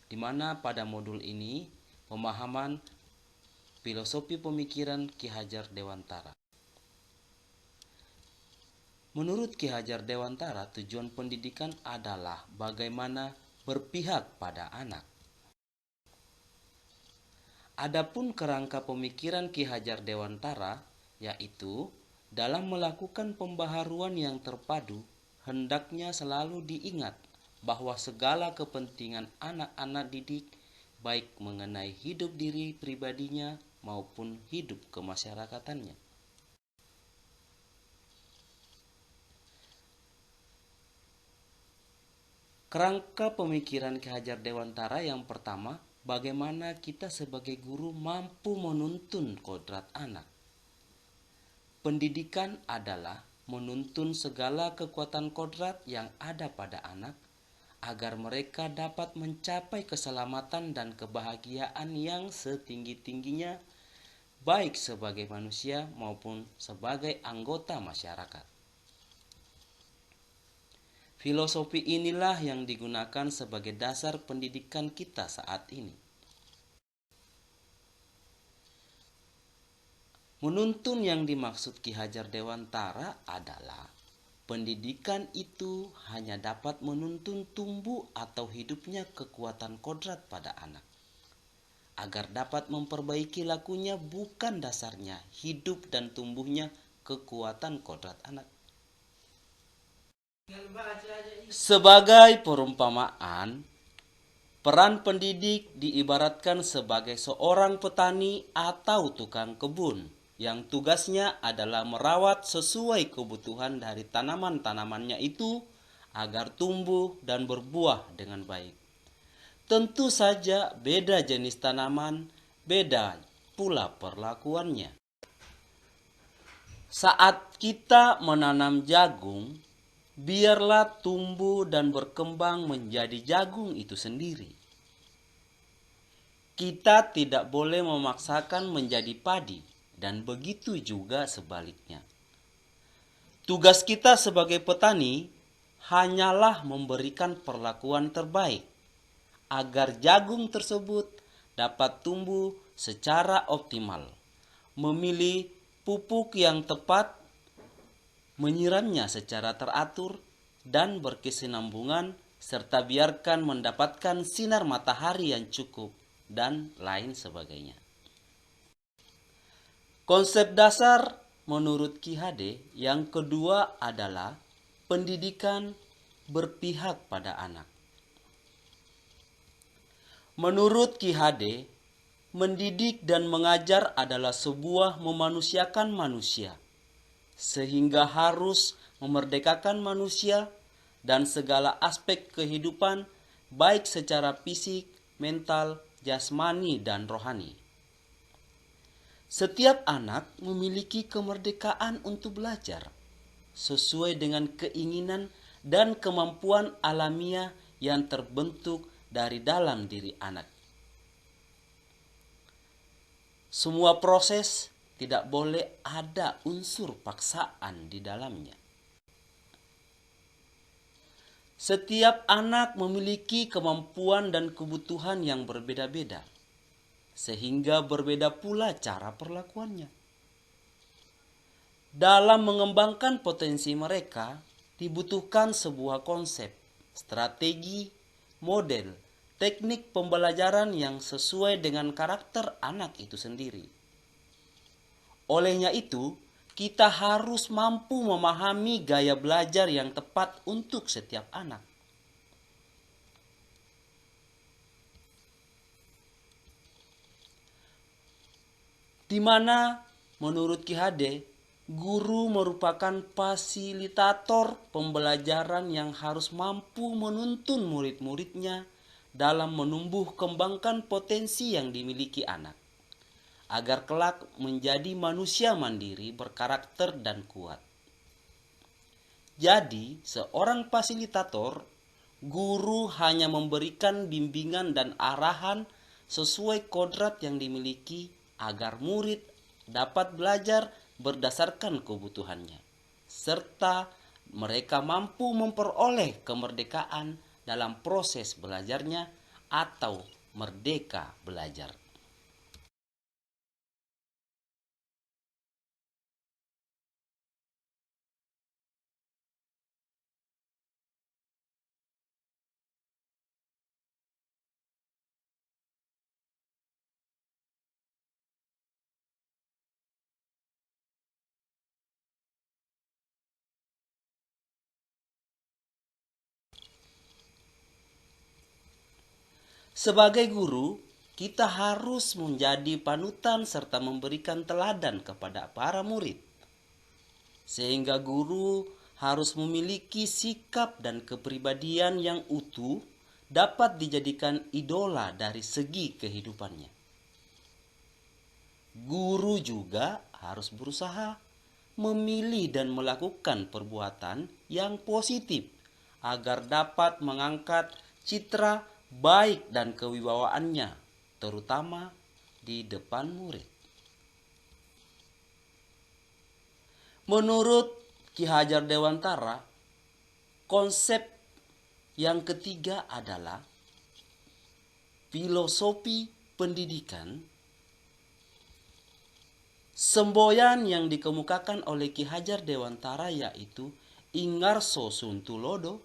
di mana pada modul ini pemahaman filosofi pemikiran Ki Hajar Dewantara. Menurut Ki Hajar Dewantara, tujuan pendidikan adalah bagaimana berpihak pada anak. Adapun kerangka pemikiran Ki Hajar Dewantara, yaitu dalam melakukan pembaharuan yang terpadu, hendaknya selalu diingat bahwa segala kepentingan anak-anak didik, baik mengenai hidup diri pribadinya maupun hidup kemasyarakatannya. Kerangka pemikiran Ki Hajar Dewantara yang pertama, bagaimana kita sebagai guru mampu menuntun kodrat anak. Pendidikan adalah menuntun segala kekuatan kodrat yang ada pada anak agar mereka dapat mencapai keselamatan dan kebahagiaan yang setinggi-tingginya, baik sebagai manusia maupun sebagai anggota masyarakat. Filosofi inilah yang digunakan sebagai dasar pendidikan kita saat ini. Menuntun yang dimaksud Ki Hajar Dewantara adalah pendidikan itu hanya dapat menuntun tumbuh atau hidupnya kekuatan kodrat pada anak, agar dapat memperbaiki lakunya, bukan dasarnya hidup dan tumbuhnya kekuatan kodrat anak. Sebagai perumpamaan, peran pendidik diibaratkan sebagai seorang petani atau tukang kebun yang tugasnya adalah merawat sesuai kebutuhan dari tanaman-tanamannya itu agar tumbuh dan berbuah dengan baik. Tentu saja beda jenis tanaman, beda pula perlakuannya. Saat kita menanam jagung, biarlah tumbuh dan berkembang menjadi jagung itu sendiri. Kita tidak boleh memaksakan menjadi padi, dan begitu juga sebaliknya. Tugas kita sebagai petani hanyalah memberikan perlakuan terbaik agar jagung tersebut dapat tumbuh secara optimal, memilih pupuk yang tepat, menyiramnya secara teratur dan berkesinambungan, serta biarkan mendapatkan sinar matahari yang cukup, dan lain sebagainya. Konsep dasar menurut Ki Hade yang kedua adalah pendidikan berpihak pada anak. Menurut Ki Hade, mendidik dan mengajar adalah sebuah memanusiakan manusia, sehingga harus memerdekakan manusia dan segala aspek kehidupan, baik secara fisik, mental, jasmani, dan rohani. Setiap anak memiliki kemerdekaan untuk belajar sesuai dengan keinginan dan kemampuan alamiah yang terbentuk dari dalam diri anak. Semua proses tidak boleh ada unsur paksaan di dalamnya. Setiap anak memiliki kemampuan dan kebutuhan yang berbeda-beda, sehingga berbeda pula cara perlakuannya. Dalam mengembangkan potensi mereka, dibutuhkan sebuah konsep, strategi, model, teknik pembelajaran yang sesuai dengan karakter anak itu sendiri. Olehnya itu, kita harus mampu memahami gaya belajar yang tepat untuk setiap anak. Di mana menurut Ki Hade, guru merupakan fasilitator pembelajaran yang harus mampu menuntun murid-muridnya dalam menumbuh kembangkan potensi yang dimiliki anak, agar kelak menjadi manusia mandiri, berkarakter, dan kuat. Jadi, seorang fasilitator, guru hanya memberikan bimbingan dan arahan sesuai kodrat yang dimiliki agar murid dapat belajar berdasarkan kebutuhannya, serta mereka mampu memperoleh kemerdekaan dalam proses belajarnya atau merdeka belajar. Sebagai guru, kita harus menjadi panutan serta memberikan teladan kepada para murid. Sehingga guru harus memiliki sikap dan kepribadian yang utuh, dapat dijadikan idola dari segi kehidupannya. Guru juga harus berusaha memilih dan melakukan perbuatan yang positif agar dapat mengangkat citra baik dan kewibawaannya, terutama di depan murid. Menurut Ki Hajar Dewantara, konsep yang ketiga adalah filosofi pendidikan. Semboyan yang dikemukakan oleh Ki Hajar Dewantara yaitu Ingarso Suntulodo,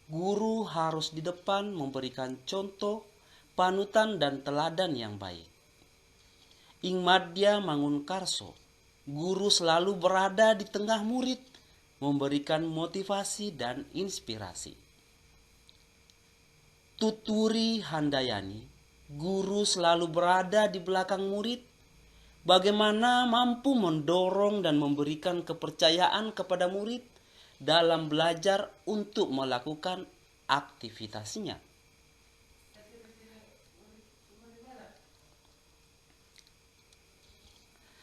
guru harus di depan memberikan contoh, panutan dan teladan yang baik. Ing Madya Mangunkarso, guru selalu berada di tengah murid, memberikan motivasi dan inspirasi. Tuturi Handayani, guru selalu berada di belakang murid, bagaimana mampu mendorong dan memberikan kepercayaan kepada murid dalam belajar untuk melakukan aktivitasnya.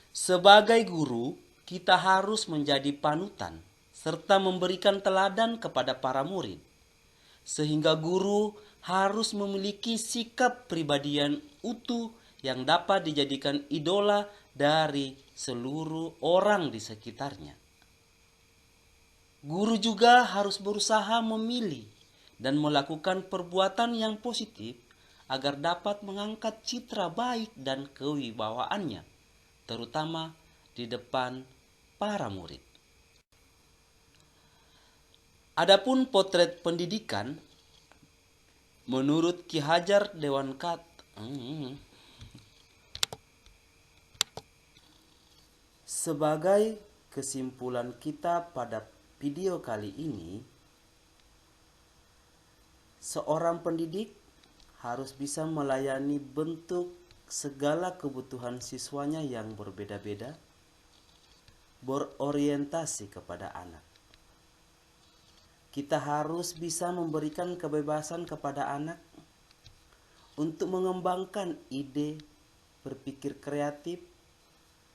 Sebagai guru, kita harus menjadi panutan serta memberikan teladan kepada para murid. Sehingga guru harus memiliki sikap pribadian utuh yang dapat dijadikan idola dari seluruh orang di sekitarnya. Guru juga harus berusaha memilih dan melakukan perbuatan yang positif agar dapat mengangkat citra baik dan kewibawaannya, terutama di depan para murid. Adapun potret pendidikan, menurut Ki Hajar Dewantara, sebagai kesimpulan kita pada video kali ini, seorang pendidik harus bisa melayani bentuk segala kebutuhan siswanya yang berbeda-beda, berorientasi kepada anak. Kita harus bisa memberikan kebebasan kepada anak untuk mengembangkan ide, berpikir kreatif,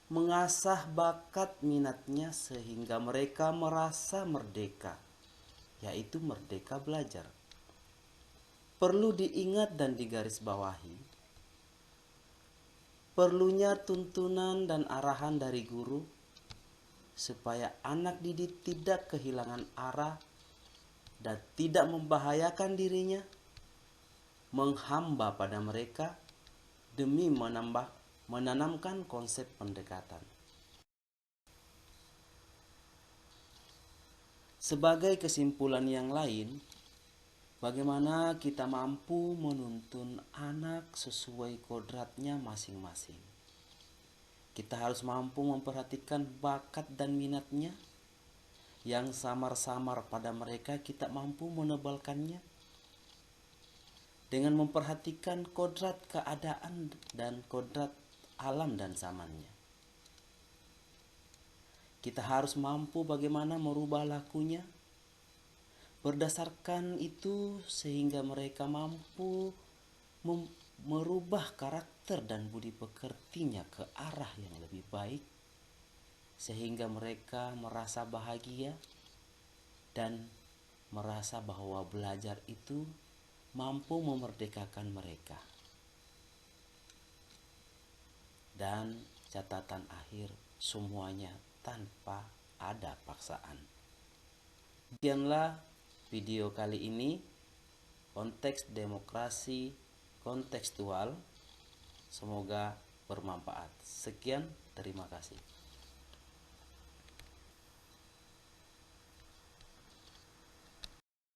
mengasah bakat minatnya sehingga mereka merasa merdeka, yaitu merdeka belajar. Perlu diingat dan digarisbawahi, perlunya tuntunan dan arahan dari guru supaya anak didik tidak kehilangan arah dan tidak membahayakan dirinya, menghamba pada mereka demi menanamkan konsep pendekatan. Sebagai kesimpulan yang lain, bagaimana kita mampu menuntun anak sesuai kodratnya masing-masing. Kita harus mampu memperhatikan bakat dan minatnya. Yang samar-samar pada mereka kita mampu menebalkannya. Dengan memperhatikan kodrat keadaan dan kodrat alam dan zamannya. Kita harus mampu bagaimana merubah lakunya. Berdasarkan itu sehingga mereka mampu merubah karakter dan budi pekertinya ke arah yang lebih baik. Sehingga mereka merasa bahagia dan merasa bahwa belajar itu mampu memerdekakan mereka. Dan catatan akhir, semuanya tanpa ada paksaan. Demikianlah video kali ini, konteks demokrasi kontekstual. Semoga bermanfaat. Sekian, terima kasih.